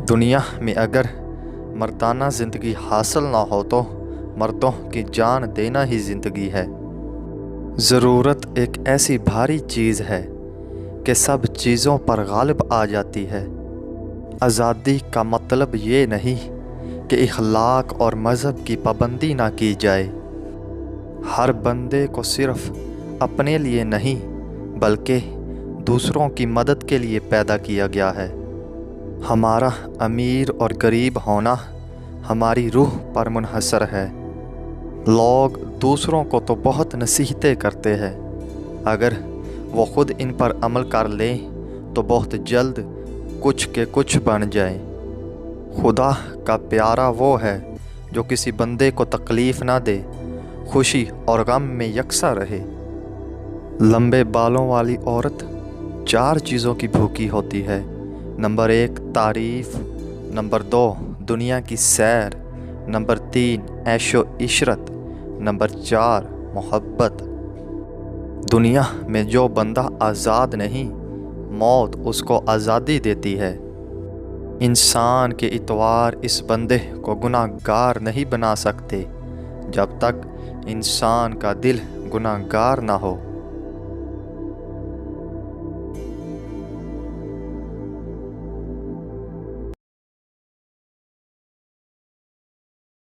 دنیا میں اگر مردانہ زندگی حاصل نہ ہو تو مردوں کی جان دینا ہی زندگی ہے۔ ضرورت ایک ایسی بھاری چیز ہے کہ سب چیزوں پر غالب آ جاتی ہے۔ آزادی کا مطلب یہ نہیں کہ اخلاق اور مذہب کی پابندی نہ کی جائے۔ ہر بندے کو صرف اپنے لیے نہیں بلکہ دوسروں کی مدد کے لیے پیدا کیا گیا ہے۔ ہمارا امیر اور غریب ہونا ہماری روح پر منحصر ہے۔ لوگ دوسروں کو تو بہت نصیحتیں کرتے ہیں، اگر وہ خود ان پر عمل کر لیں تو بہت جلد کچھ کے کچھ بن جائیں۔ خدا کا پیارا وہ ہے جو کسی بندے کو تکلیف نہ دے، خوشی اور غم میں یکساں رہے۔ لمبے بالوں والی عورت 4 چیزوں کی بھوکی ہوتی ہے۔ نمبر 1 تعریف، نمبر 2 دنیا کی سیر، نمبر 3 عیش و عشرت، نمبر 4 محبت۔ دنیا میں جو بندہ آزاد نہیں، موت اس کو آزادی دیتی ہے۔ انسان کے اتوار اس بندے کو گناہ گار نہیں بنا سکتے جب تک انسان کا دل گناہ گار نہ ہو۔